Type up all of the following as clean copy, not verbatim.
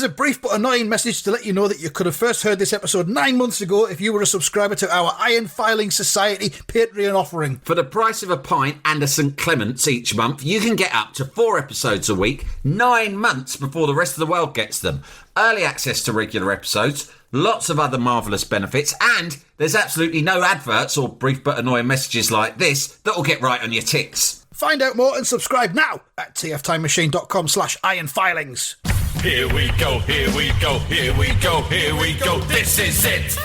Here's a brief but annoying message to let you know that you could have first heard this episode 9 months ago if you were a subscriber to our Iron Filing Society Patreon offering. For the price of a pint and a St Clement's each month, you can get up to 4 episodes a week, 9 months before the rest of the world gets them. Early access to regular episodes, lots of other marvellous benefits, and there's absolutely no adverts or brief but annoying messages like this that will get right on your ticks. Find out more and subscribe now at tftimemachine.com/ironfilings. Here we go, here we go, here we go, here we go, this is it!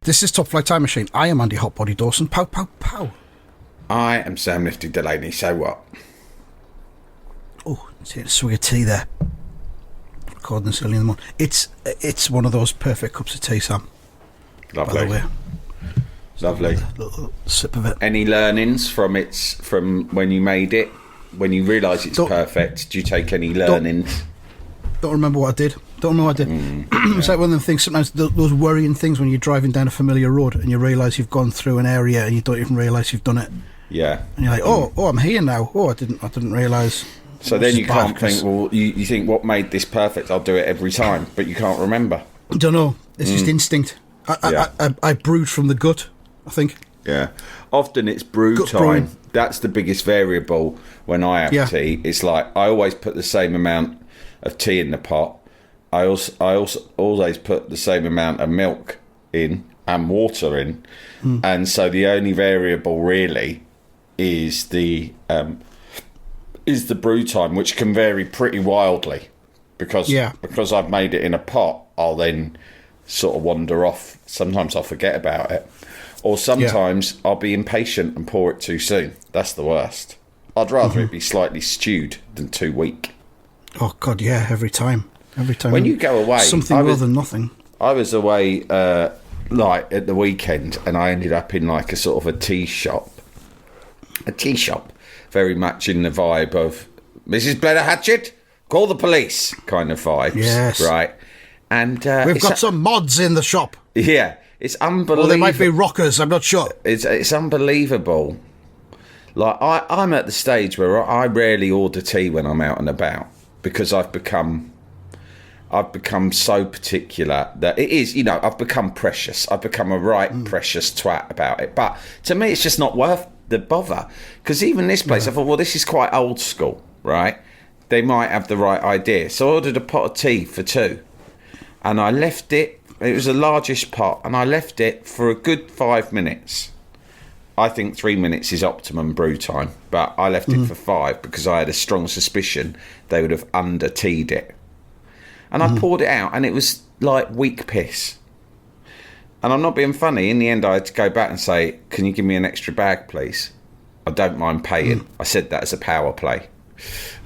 This is Top Flight Time Machine. I am Andy Hotbody Dawson. Pow, pow, pow. I am Sam Nifty Delaney, so what? Oh, see a swig of tea there. Recording this early in the morning. It's one of those perfect cups of tea, Sam. Lovely. By the way. Lovely. A little sip of it. Any learnings from when you made it? When you realise it's perfect, do you take any learnings? Don't remember what I did. It's like one of them things, sometimes those worrying things when you're driving down a familiar road and you realise you've gone through an area and you don't even realise you've done it. Yeah. And you're like, oh, I'm here now. Oh, I didn't realise. So then you can't think, well, you think, what made this perfect? I'll do it every time, but you can't remember. I don't know. It's just instinct. I brewed from the gut, I think. Yeah. Often it's brew gut time. brewing. That's the biggest variable when I have tea. It's like I always put the same amount of tea in the pot. I also always put the same amount of milk in and water in. And so the only variable really is the brew time, which can vary pretty wildly because I've made it in a pot. I'll then sort of wander off. Sometimes I'll forget about it. Or sometimes I'll be impatient and pour it too soon. That's the worst. I'd rather it be slightly stewed than too weak. Oh, God, yeah, every time. When you go away... Something rather than nothing. I was away, like, at the weekend, and I ended up in, like, a sort of a tea shop. A tea shop. Very much in the vibe of, Mrs. Blennerhatchet, call the police kind of vibes. Yes. Right. And we've got some mods in the shop. Yeah. It's unbelievable. Or they might be rockers, I'm not sure. It's unbelievable. Like, I'm at the stage where I rarely order tea when I'm out and about because I've become so particular that it is, I've become precious. I've become a precious twat about it. But to me, it's just not worth the bother. Because even this place, I thought, well, this is quite old school, right? They might have the right idea. So I ordered a pot of tea for 2. And I left it. It was the largest pot, and I left it for a good 5 minutes. I think 3 minutes is optimum brew time, but I left it for 5 because I had a strong suspicion they would have under-tea'd it. And I poured it out, and it was like weak piss. And I'm not being funny. In the end, I had to go back and say, can you give me an extra bag, please? I don't mind paying. I said that as a power play.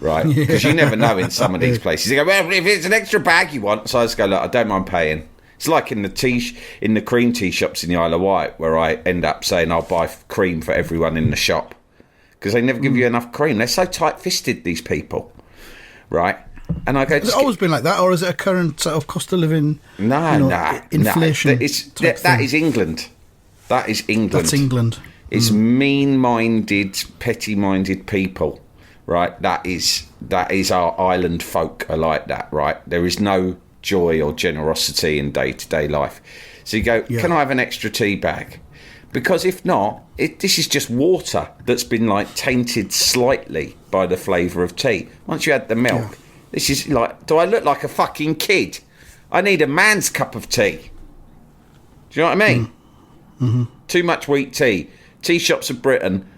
Right? Because you never know in some of these places. They go, well, if it's an extra bag you want. So I just go, look, I don't mind paying. It's like in the cream tea shops in the Isle of Wight, where I end up saying I'll buy cream for everyone in the shop because they never give you enough cream. They're so tight-fisted, these people, right? And I go, has it always been like that, or is it a current sort of cost of living? No. Inflation. That is England. That is England. That's England. It's mean-minded, petty-minded people, right? That is our island folk are like that, right? There is no joy or generosity in day-to-day life. So you go, can I have an extra tea bag? Because if not, this is just water that's been like tainted slightly by the flavour of tea. Once you add the milk, this is like, do I look like a fucking kid? I need a man's cup of tea. Do you know what I mean? Too much weak tea. Tea shops of Britain,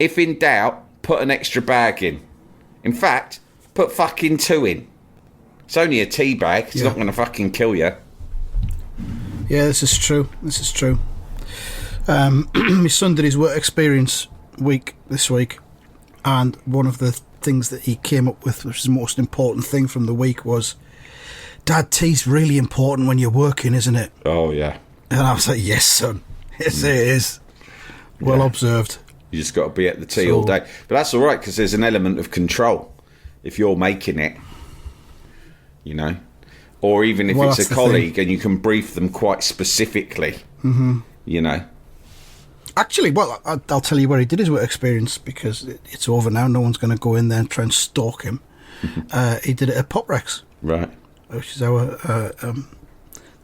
if in doubt, put an extra bag in. In fact, put fucking 2 in. It's only a tea bag. It's not going to fucking kill you. Yeah, this is true. My son did his work experience week this week, and one of the things that he came up with, which is the most important thing from the week, was, Dad, tea's really important when you're working, isn't it? Oh, yeah. And I was like, yes, son. Yes, it is. Well observed. You just got to be at the tea all day. But that's all right, because there's an element of control if you're making it. Or even if it's a colleague and you can brief them quite specifically, Actually, well, I'll tell you where he did his work experience because it's over now. No one's going to go in there and try and stalk him. He did it at Pop Rex. Right. which is our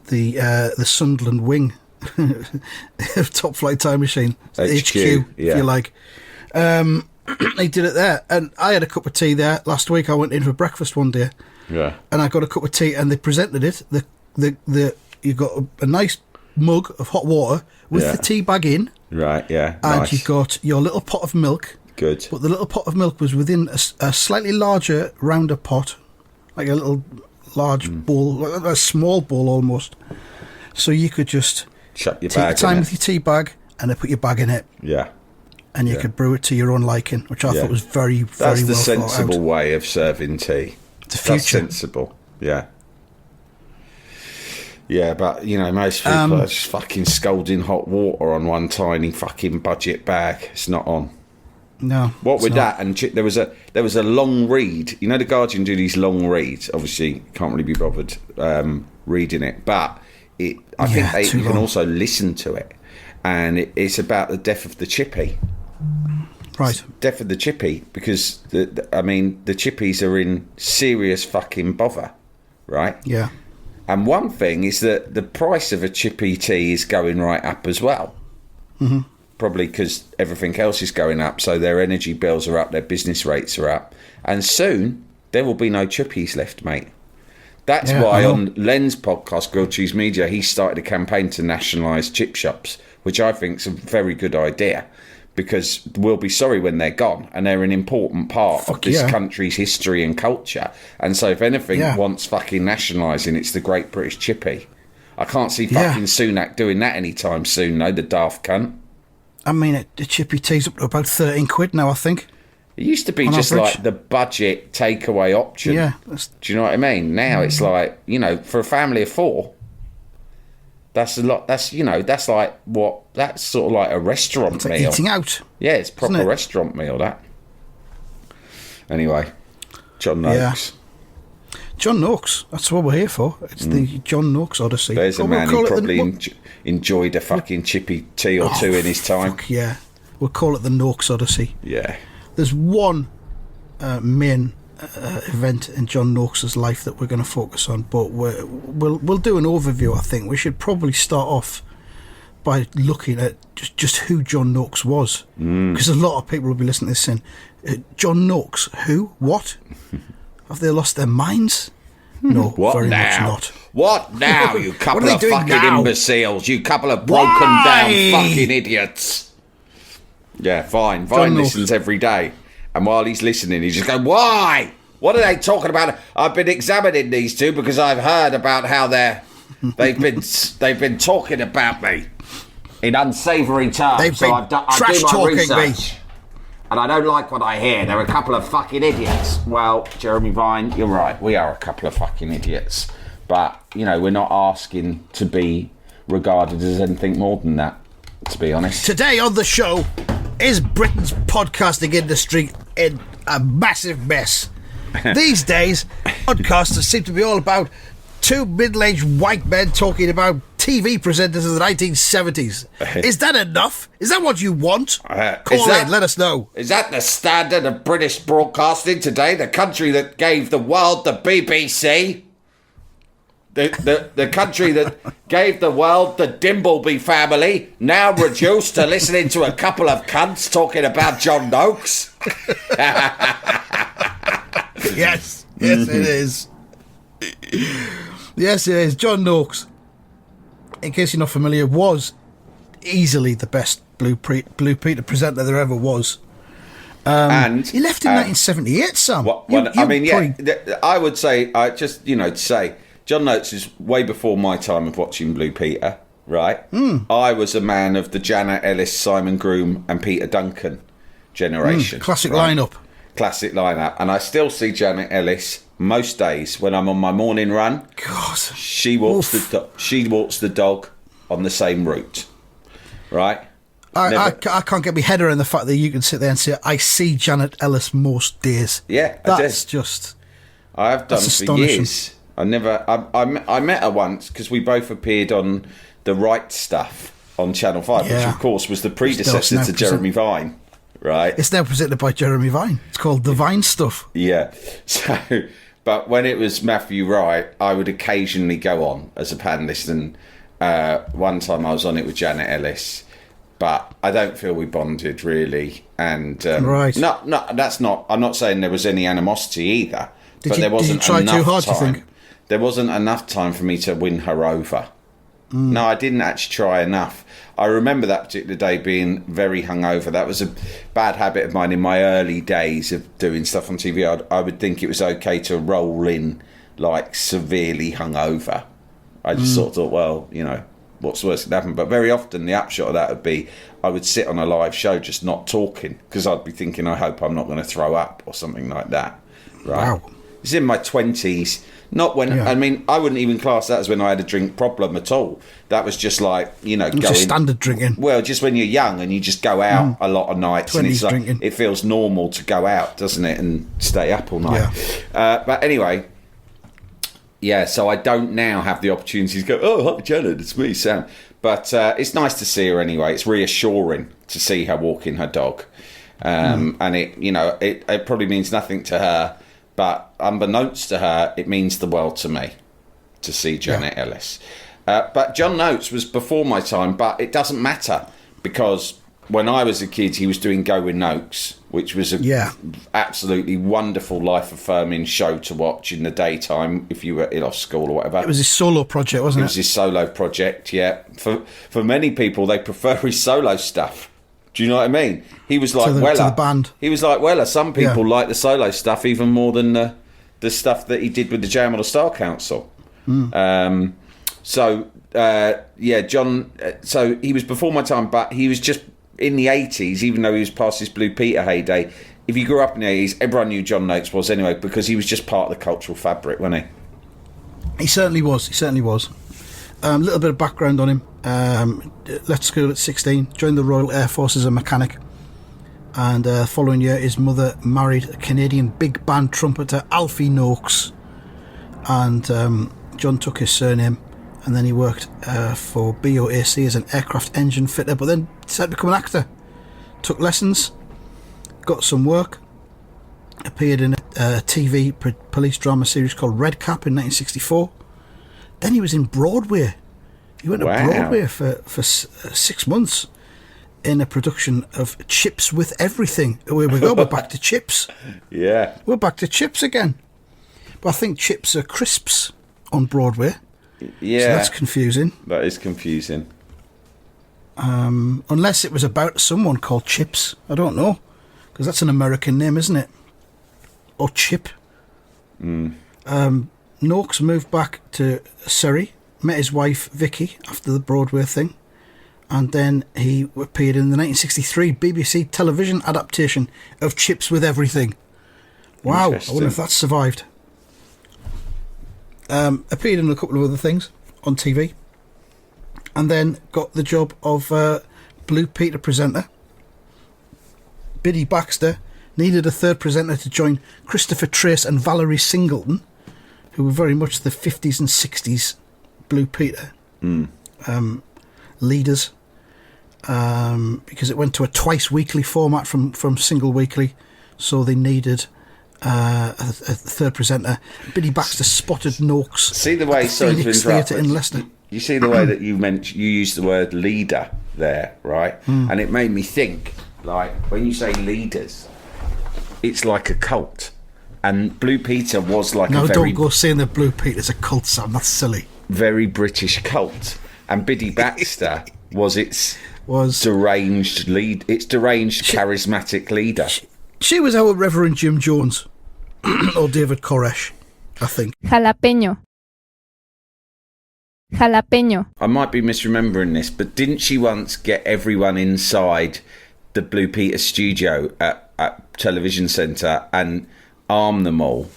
the Sunderland wing top flight time machine, HQ yeah. if you like. He did it there, and I had a cup of tea there last week. I went in for breakfast one day, and I got a cup of tea, and they presented it. You got a nice mug of hot water with the tea bag in, right? Yeah, and nice. you got your little pot of milk. Good, but the little pot of milk was within a slightly larger, rounder pot, like a little large bowl, a small bowl almost. So you could just shut your take bag your time with your tea bag, and then put your bag in it. Yeah. And you could brew it to your own liking, which I thought was very, very well That's the thought sensible out. way of serving tea. The future. That's sensible, yeah. Yeah, but, you know, most people are just fucking scalding hot water on one tiny fucking budget bag. It's not on. No. What with that, and there was a long read. You know, the Guardian do these long reads. Obviously, can't really be bothered reading it, but I think you can also listen to it, and it's about the death of the chippy. Right. Death of the chippy, because the chippies are in serious fucking bother, right? Yeah. And one thing is that the price of a chippy tea is going right up as well. Mm-hmm. Probably because everything else is going up, so their energy bills are up, their business rates are up, and soon there will be no chippies left, mate. That's why on Len's podcast, Grilled Cheese Media, he started a campaign to nationalise chip shops, which I think is a very good idea, because we'll be sorry when they're gone, and they're an important part of this country's history and culture. And so if anything wants fucking nationalising, it's the Great British Chippy. I can't see fucking Sunak doing that anytime soon, though, the daft cunt. I mean, the chippy tea's up to about 13 quid now, I think. It used to be on just average. Like the budget takeaway option. Yeah. Do you know what I mean? Now it's like, you know, for a family of four, that's a lot. That's, you know, that's like what? That's sort of like a restaurant It's like meal. eating out. Yeah, it's proper it? restaurant meal, that. Anyway, John Noakes. John Noakes. That's what we're here for. It's the John Noakes Odyssey. There's a man who probably enjoyed a fucking chippy tea or two in his time. Fuck yeah. We'll call it the Noakes Odyssey. Yeah. There's one main event in John Noakes' life that we're going to focus on, but we'll do an overview. I think we should probably start off by looking at just who John Noakes was, because a lot of people will be listening to this saying, John Noakes, who? What? Have they lost their minds? No, What very now? much not. What now, you couple of fucking now? imbeciles? You couple of broken down fucking idiots. Yeah, Vine listens every day. And while he's listening, he's just going, why? What are they talking about? I've been examining these two because I've heard about how they've been talking about me in unsavoury terms. They've so been I trash do my talking research. me. And I don't like what I hear. They're a couple of fucking idiots. Well, Jeremy Vine, you're right. We are a couple of fucking idiots. But, you know, we're not asking to be regarded as anything more than that, to be honest. Today on the show, is Britain's podcasting industry in a massive mess? These days, podcasters seem to be all about two middle-aged white men talking about TV presenters of the 1970s. Is that enough? Is that what you want? Call in, let us know. Is that the standard of British broadcasting today? The country that gave the world the BBC? The country that gave the world the Dimbleby family, now reduced to listening to a couple of cunts talking about John Noakes? Yes, it is. Yes, it is. John Noakes, in case you're not familiar, was easily the best Blue Peter presenter there ever was. And he left in 1978, Sam. I would say, to say, John Noakes is way before my time of watching Blue Peter, right? I was a man of the Janet Ellis, Simon Groom and Peter Duncan generation. Classic lineup. Classic lineup. And I still see Janet Ellis most days when I'm on my morning run. God. She walks the dog on the same route, right? I can't get my head around the fact that you can sit there and say, I see Janet Ellis most days. Yeah, that's just... I have done for years. I met her once because we both appeared on The Right Stuff on Channel 5, which of course was the predecessor to Jeremy Vine, right? It's now presented by Jeremy Vine. It's called The Vine Stuff. Yeah. So But when it was Matthew Wright, I would occasionally go on as a panellist, and one time I was on it with Janet Ellis, but I don't feel we bonded really. And right. No, that's not. I'm not saying there was any animosity either. But there wasn't did you try enough too hard, time. do you think? There wasn't enough time for me to win her over. No, I didn't actually try enough. I remember that particular day being very hungover. That was a bad habit of mine in my early days of doing stuff on TV. I would think it was okay to roll in like severely hungover. I just sort of thought, well, you know, what's worse could happen? But very often the upshot of that would be I would sit on a live show just not talking because I'd be thinking, I hope I'm not going to throw up or something like that. Right? Wow. It's in my 20s. Not when, I mean, I wouldn't even class that as when I had a drink problem at all. That was just like, you know, just standard drinking. Well, just when you're young and you just go out a lot of nights, and it's like, drinking. it feels normal to go out, doesn't it, and stay up all night. Yeah. But anyway, yeah, so I don't now have the opportunity to go, oh, hi, Janet, it's me, Sam. But it's nice to see her anyway. It's reassuring to see her walking her dog. And it, you know, it probably means nothing to her. But unbeknownst to her, it means the world to me to see Janet Ellis. But John Noakes was before my time, but it doesn't matter because when I was a kid, he was doing Go with Noakes, which was a absolutely wonderful, life-affirming show to watch in the daytime if you were ill off school or whatever. It was his solo project, wasn't it? It was his solo project, yeah. For many people, they prefer his solo stuff. Do you know what I mean? He was like Weller. To the band. He was like Weller. Some people like the solo stuff even more than the stuff that he did with the Jam on the Style Council. John. So he was before my time, but he was just in the 80s, even though he was past his Blue Peter heyday. If you grew up in the 80s, everyone knew John Noakes was anyway, because he was just part of the cultural fabric, wasn't he? He certainly was. A little bit of background on him. Left school at 16, joined the Royal Air Force as a mechanic, and the following year his mother married a Canadian big band trumpeter Alfie Noakes, and John took his surname, and then he worked for BOAC as an aircraft engine fitter, but then decided to become an actor. Took lessons, got some work, appeared in a TV police drama series called Red Cap in 1964. Then he was in Broadway. He went to Broadway for 6 months in a production of Chips with Everything. Here we go, we're back to chips. Yeah. We're back to chips again. But I think chips are crisps on Broadway. Yeah. So that's confusing. That is confusing. Unless it was about someone called Chips. I don't know. Because that's an American name, isn't it? Or Chip. Noakes moved back to Surrey, met his wife Vicky after the Broadway thing, and then he appeared in the 1963 BBC television adaptation of Chips with Everything. Wow, I wonder if that's survived. Appeared in a couple of other things on TV, and then got the job of Blue Peter presenter. Biddy Baxter needed a third presenter to join Christopher Trace and Valerie Singleton, who were very much the 50s and 60s Blue Peter leaders, because it went to a twice weekly format from single weekly, so they needed a third presenter. Biddy Baxter spotted Noakes. See the way, at the Phoenix Theatre in Leicester. You see the way that you used the word leader there, right? And it made me think, like, when you say leaders, it's like a cult. And Blue Peter was like no, a very... don't go saying that Blue Peter's a cult, Sam. That's silly. Very British cult. And Biddy Baxter was deranged lead. Its deranged, charismatic leader. She was our Reverend Jim Jones. Or David Koresh, I think. Jalapeño. I might be misremembering this, but didn't she once get everyone inside the Blue Peter studio at Television Centre and arm them all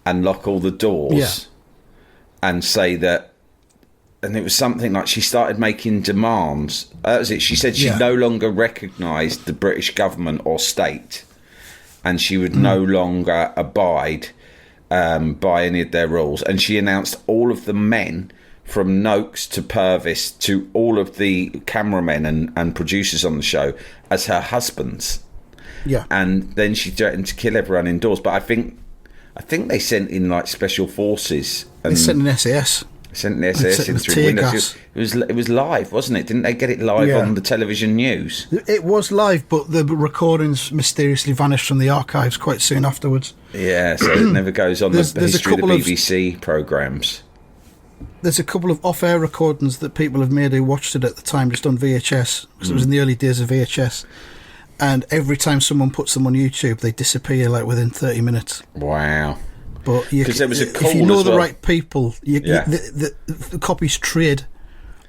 and lock all the doors and say that, and it was something like she started making demands. That was it. She said she no longer recognised the British government or state, and she would no longer abide by any of their rules. And she announced all of the men, from Noakes to Purvis to all of the cameramen and producers on the show, as her husbands. Yeah. And then she threatened to kill everyone indoors. But I think I think they sent in like special forces. And They sent an SAS. sent the SAS in with through tear windows. gas. It was live, wasn't it? Didn't they get it live Yeah. on the television news? It was live, but the recordings mysteriously vanished from the archives quite soon afterwards. Yeah, so it never goes on There's the a history of the couple of- BBC programmes. There's a couple of off-air recordings that people have made who watched it at the time just on VHS, because it was in the early days of VHS. And every time someone puts them on YouTube, they disappear like within 30 minutes. Wow. But 'Cause there was a if call you know as the well. right people, Yeah. the copies trade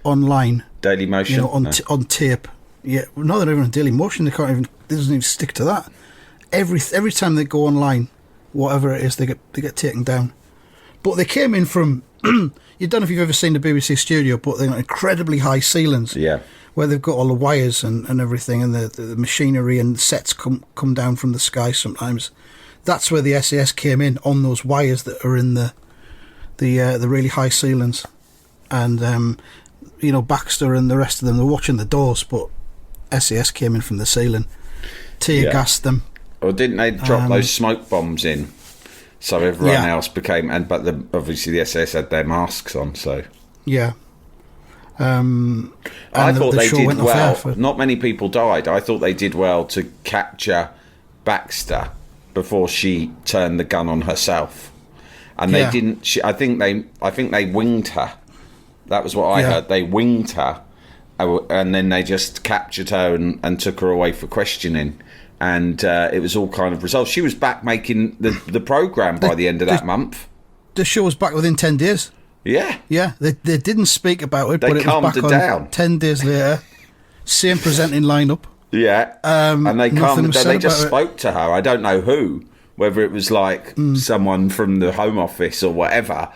online. Daily Motion? You know, on No. on tape. Yeah, no, they're not even on Daily Motion. They can't even. They doesn't even stick to that. Every time they go online, whatever it is, they get taken down. But they came in from. You don't know if you've ever seen the BBC studio, but they've got incredibly high ceilings. Yeah. Where they've got all the wires and everything, and the machinery and sets come down from the sky sometimes. That's where the SAS came in, on those wires that are in the really high ceilings. And Baxter and the rest of them were watching the doors, but SAS came in from the ceiling, tear gassed them. Or didn't they drop those smoke bombs in? So everyone Yeah. else became, obviously the SS had their masks on. So Yeah. I and thought the they show did went off air well. for- Not many people died. I thought they did well to capture Baxter before she turned the gun on herself, and they Yeah. didn't. I think they winged her. That was what I Yeah. heard. They winged her, and then they just captured her and took her away for questioning. And it was all kind of resolved. She was back making the program by the end of that month. The show was back within 10 days. Yeah. Yeah, they didn't speak about it, They but it was calmed back her on down. 10 days later. Same presenting lineup. Yeah, and they nothing calmed. was They said just about it. spoke to her. I don't know who, whether it was like someone from the Home Office or whatever,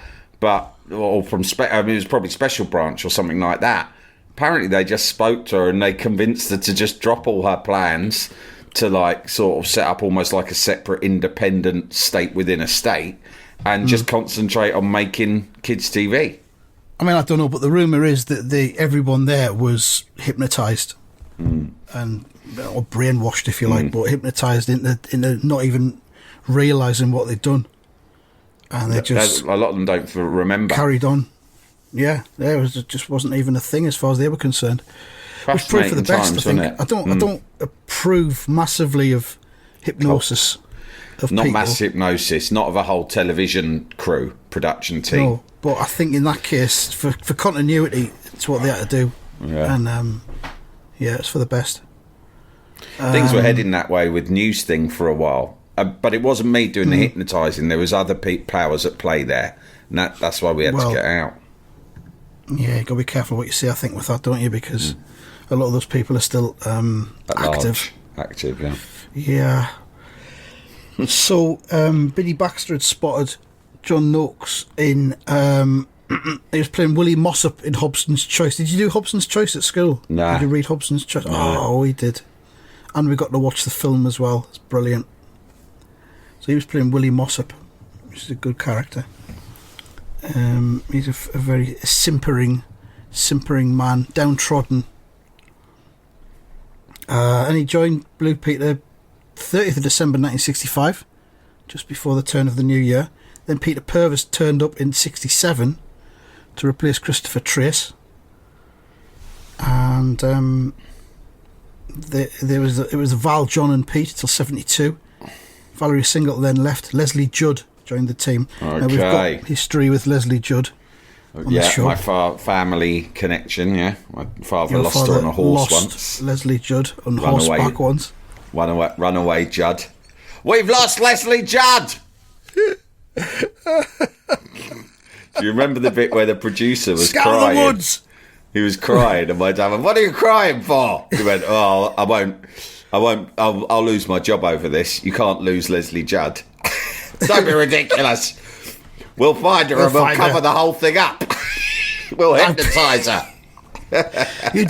or from it was probably Special Branch or something like that. Apparently, they just spoke to her and they convinced her to just drop all her plans to like sort of set up almost like a separate, independent state within a state, and just concentrate on making kids TV. I mean, I don't know, but the rumour is that everyone there was hypnotised and or brainwashed, if you like, but hypnotised into not even realising what they'd done, and they just A lot of them don't remember. carried on. Yeah, it just wasn't even a thing as far as they were concerned. Which proved for the Fascinating best, times, I think. wasn't it? I don't approve massively of hypnosis of Not people. mass hypnosis, not of a whole television crew, production team. No, but I think in that case, for continuity, it's what they had to do. Yeah. And it's for the best. Things were heading that way with News Thing for a while. But it wasn't me doing the hypnotising. There was other powers at play there. And that's why we had to get out. Yeah, you got to be careful what you say, I think, with that, don't you? Because a lot of those people are still At active. large. Active, yeah. Yeah. So, Biddy Baxter had spotted John Noakes in... he was playing Willie Mossop in Hobson's Choice. Did you do Hobson's Choice at school? Nah. Did you read Hobson's Choice? Oh, we did. And we got to watch the film as well. It's brilliant. So he was playing Willie Mossop, which is a good character. He's a very simpering man, downtrodden. And he joined Blue Peter 30th of December 1965, just before the turn of the new year. Then Peter Purvis turned up in 67 to replace Christopher Trace. And it was Val, John and Pete till 72. Valerie Singleton then left. Leslie Judd joined the team. Now we've got history with Leslie Judd on the show. My family connection, yeah. My father Your lost father her on a horse lost once. Leslie Judd on Run horseback away. once. Runaway Judd. We've lost Leslie Judd! Do you remember the bit where the producer was Scout crying? the woods! He was crying, and my dad went, "What are you crying for?" He went, "Oh, I won't. I'll lose my job over this. You can't lose Leslie Judd. Don't be ridiculous. We'll find her and we'll cover the whole thing up. We'll hypnotise her." You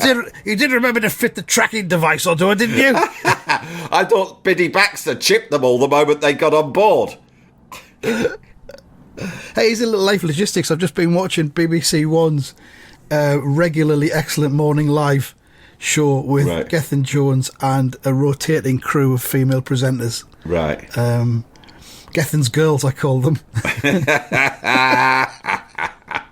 did remember to fit the tracking device onto her, didn't you? I thought Biddy Baxter chipped them all the moment they got on board. Hey, here's a little life logistics. I've just been watching BBC One's regularly excellent morning live show with Gethin Jones and a rotating crew of female presenters. Right. Gethin's girls, I call them.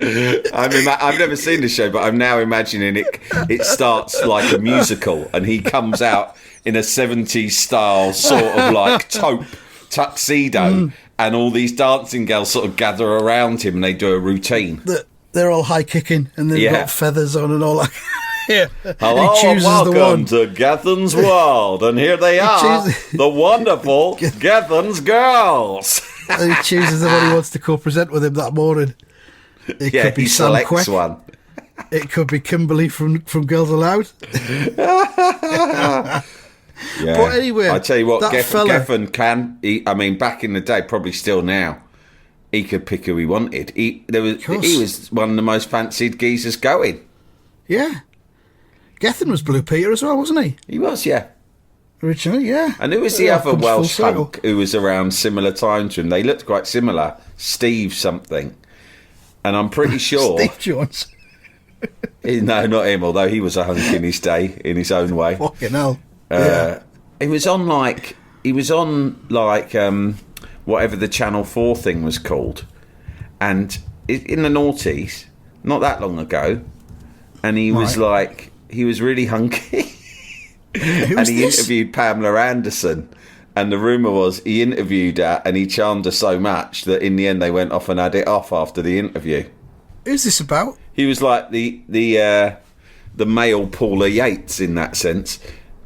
I've never seen the show, but I'm now imagining it. It starts like a musical, and he comes out in a 70s style sort of like taupe tuxedo, and all these dancing girls sort of gather around him, and they do a routine. They're all high kicking, and they've got feathers on and all that. Yeah. Hello and welcome to Gethin's World, and here they are, the wonderful Gethin's girls. And he chooses the one he wants to co-present with him that morning. It could be Sam Quek. One. It could be Kimberly from Girls Aloud. Yeah. But anyway, I tell you what, Gethin can. Back in the day, probably still now, he could pick who he wanted. He was one of the most fancied geezers going. Yeah. Gethin was Blue Peter as well, wasn't he? He was, yeah. Originally, yeah. And who was the other Welsh hunk who was around similar time to him? They looked quite similar. Steve something. And I'm pretty sure... Steve Jones. No, not him, although he was a hunk in his day, in his own way. Fucking hell. He was on whatever the Channel 4 thing was called. And in the noughties, not that long ago, and he was like... He was really hunky. And he interviewed Pamela Anderson. And the rumour was he interviewed her and he charmed her so much that in the end they went off and had it off after the interview. Who's this about? He was like the male Paula Yates in that sense.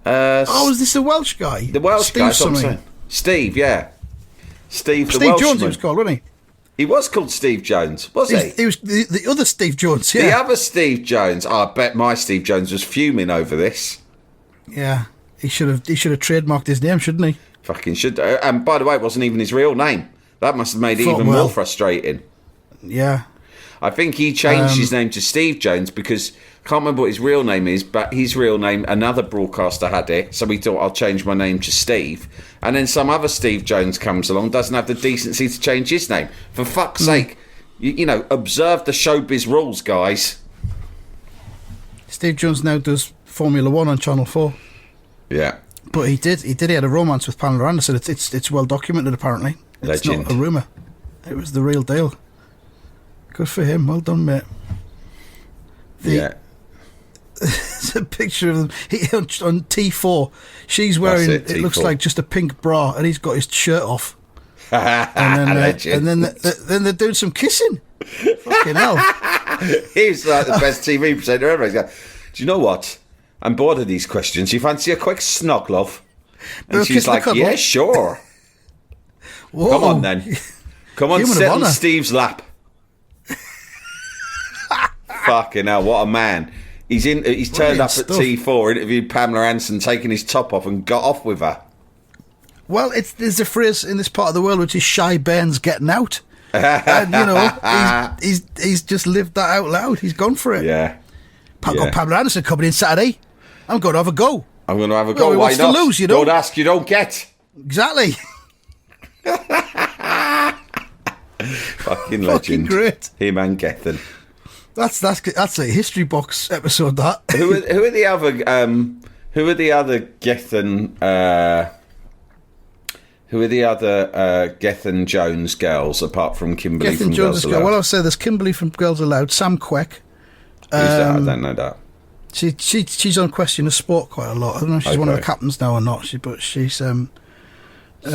Is this the Welsh guy? The Welsh Steve guy, something. Steve, yeah. Steve the Steve Welshman. Jones he was called, wasn't he? He was called Steve Jones, was he? He was the other Steve Jones, yeah. The other Steve Jones. I bet my Steve Jones was fuming over this. Yeah. He should have trademarked his name, shouldn't he? Fucking should. And by the way, it wasn't even his real name. That must have made it even more frustrating. Yeah. I think he changed his name to Steve Jones because I can't remember what his real name is, but his real name, another broadcaster had it, so he thought I'll change my name to Steve. And then some other Steve Jones comes along, doesn't have the decency to change his name. For fuck's sake, you know, observe the showbiz rules, guys. Steve Jones now does Formula 1 on Channel 4. Yeah. But he had a romance with Pamela Anderson. It's well documented, apparently. It's Legend. not a rumour. It was the real deal. Good for him. Well done, mate. Yeah. It's a picture of them on T4. She's wearing it looks like just a pink bra, and he's got his shirt off. and then they're doing some kissing. Fucking hell! He's like the best TV presenter ever. He's like, do you know what? I'm bored of these questions. You fancy a quick snog, love? And she's like, yeah, sure. Whoa. Come on then. Come on, sit on Steve's lap. Fucking hell, what a man. He's turned up at T4, interviewed Pamela Anderson, taking his top off and got off with her. Well, there's a phrase in this part of the world which is shy Bairns getting out. And, you know, he's just lived that out loud. He's gone for it. Yeah. Got Pamela Anderson coming in Saturday. I'm going to have a go. I'm going to have a go. Why not? To lose, you know? Don't ask, you don't get. Exactly. Fucking legend. Fucking great. Him and Gethin. That's a history box episode. That. Who are the other Gethin? Who are the other Gethin Jones girls apart from Kimberly Gethin from Jones Girls Aloud? Well, I'll say there's Kimberly from Girls Aloud, Sam Quek. Who's that? I don't know that. She's on Question of Sport quite a lot. I don't know if she's one of the captains now or not. But she's a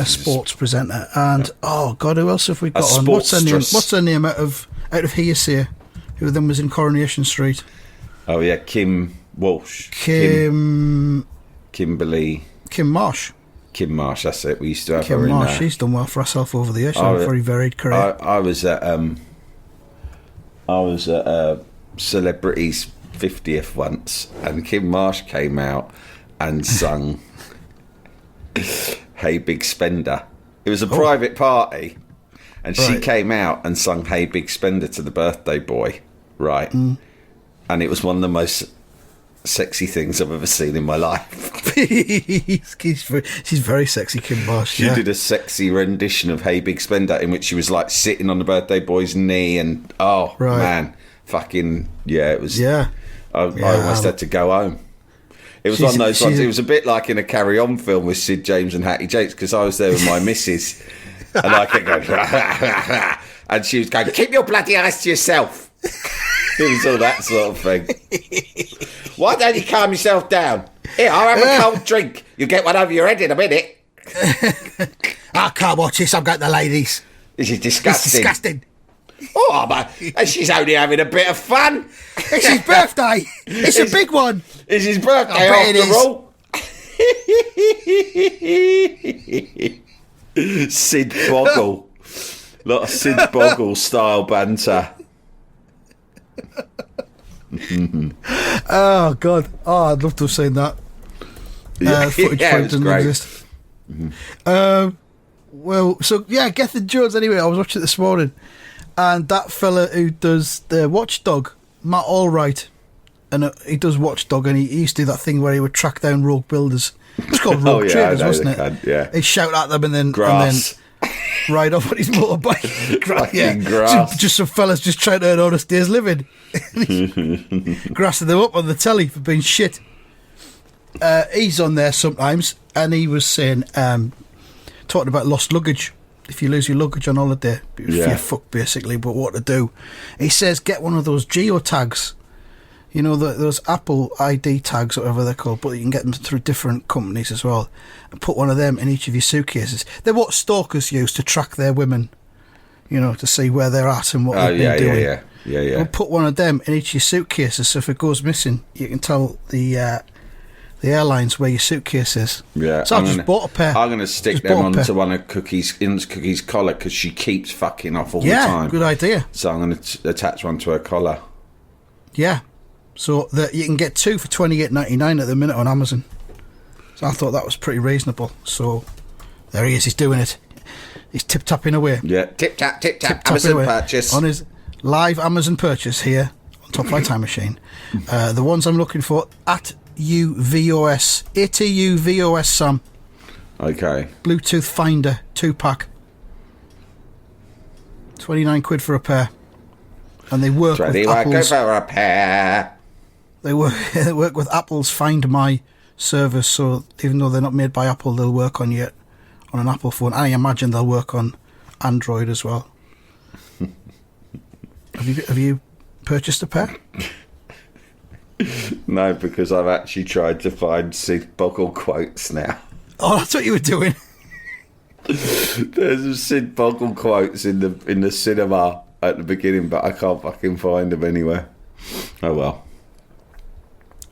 sports presenter. And oh god, who else have we got on? What's her name out of hearsay? Who then was in Coronation Street? Oh yeah, Kim Walsh. Kimberly. Kim Marsh. Kim Marsh, that's it. We used to have Kim her Marsh. in there. She's done well for herself over the years. She's had a very varied career. I was at Celebrity's 50th once, and Kim Marsh came out and sung "Hey Big Spender." It was a private party, and she came out and sung "Hey Big Spender" to the birthday boy, right? And it was one of the most sexy things I've ever seen in my life. She's very sexy, Kim Marsh. She did a sexy rendition of "Hey Big Spender" in which she was like sitting on the birthday boy's knee, and man, fucking it was. I almost had to go home. It was one of those ones. It was a bit like in a Carry On film with Sid James and Hattie Jakes, because I was there with my missus, And I kept going, and she was going, keep your bloody eyes to yourself. It was all that sort of thing. Why don't you calm yourself down? Here, I'll have a cold drink. You'll get one over your head in a minute. I can't watch this. I've got the ladies. This is disgusting. It's disgusting. Oh, but she's only having a bit of fun. It's his birthday. It's a big one. It's his birthday I bet it after all. Sid Boggle. Lot of Sid Boggle style banter. Oh, God. Oh, I'd love to have seen that. Footage Yeah, it was didn't great. exist. Well, so, yeah, Gethin Jones, anyway, I was watching it this morning, and that fella who does the Watchdog, Matt Allwright, and he does Watchdog, and he used to do that thing where he would track down rogue builders. It's called Rogue yeah, Traders, I know wasn't the it? cunt, yeah. He'd shout at them and then Grass. ride off on his motorbike. Fucking grass. Just some fellas just trying to earn honest day's living. Grassing them up on the telly for being shit. He's on there sometimes, and he was saying, talking about lost luggage. If you lose your luggage on holiday, you're fucked basically, but what to do? He says get one of those geotags. You know, those Apple ID tags, or whatever they're called, but you can get them through different companies as well. And put one of them in each of your suitcases. They're what stalkers use to track their women, you know, to see where they're at and what they've been doing. Yeah. We'll put one of them in each of your suitcases, so if it goes missing, you can tell the airlines where your suitcase is. Yeah. So I just bought a pair. I'm going to stick them onto one of Cookie's collar, because she keeps fucking off all the time. Yeah, good idea. So I'm going to attach one to her collar. Yeah. So that you can get two for $28.99 at the minute on Amazon. So I thought that was pretty reasonable. So there he is. He's doing it. He's tip-tapping away. Yeah. Tip-tap. Tip-tapping Amazon away purchase. on his live Amazon purchase here on Top Flight Time Machine. The ones I'm looking for at UVOS. ATUVOS, Sam. Okay. Bluetooth Finder 2-pack. 29 quid for a pair. And they work with Go Apple's... for a pair. They work with Apple's Find My service, so even though they're not made by Apple, they'll work on an Apple phone. I imagine they'll work on Android as well. Have you purchased a pair? No, because I've actually tried to find Sid Boggle quotes now. Oh, that's what you were doing. There's some Sid Boggle quotes in the cinema at the beginning, but I can't fucking find them anywhere. Oh well.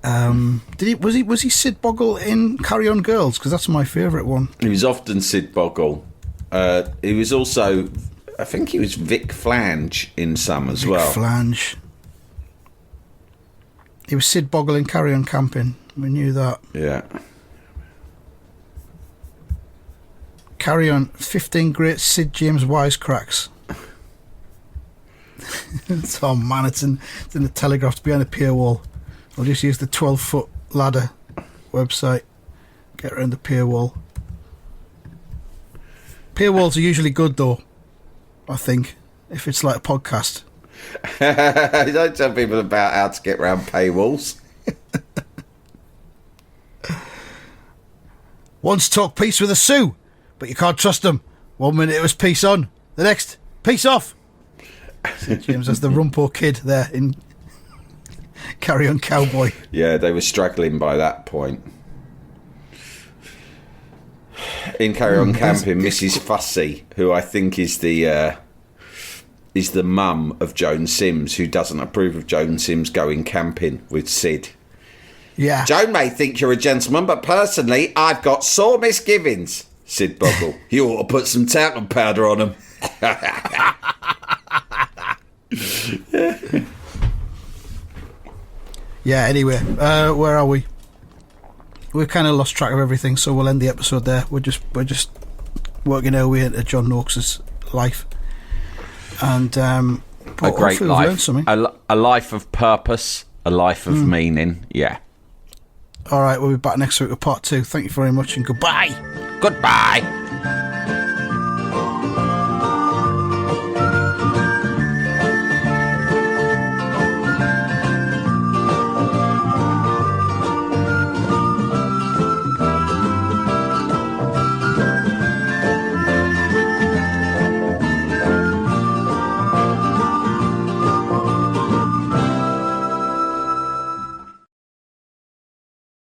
Was he Sid Boggle in Carry On Girls? Because that's my favourite one. He was often Sid Boggle. He was also, I think he was Vic Flange in some as well. Flange. He was Sid Boggle in Carry On Camping. We knew that. Yeah. Carry On, 15 great Sid James wisecracks. Oh man, it's in the Telegraph. It's behind the pier wall. I'll just use the 12-foot ladder website. Get around the pier wall. Pier walls are usually good though, I think, if it's like a podcast. Don't tell people about how to get around paywalls. Once talk peace with a Sioux, but you can't trust them. 1 minute it was peace on, the next, peace off. St. James as the Rumpo kid there in Carry On Cowboy. Yeah, they were struggling by that point. In Carry On Camping, Mrs. Fussy, who I think is the mum of Joan Sims, who doesn't approve of Joan Sims going camping with Sid. Yeah. Joan may think you're a gentleman, but personally, I've got sore misgivings. Sid Boggle, you ought to put some talcum powder on them. Yeah, anyway, where are we? We've kind of lost track of everything, so we'll end the episode there. We're just working our way into John Noakes' life. And a great life. A life of purpose, a life of meaning. Yeah. All right, we'll be back next week with part 2. Thank you very much and goodbye. Goodbye.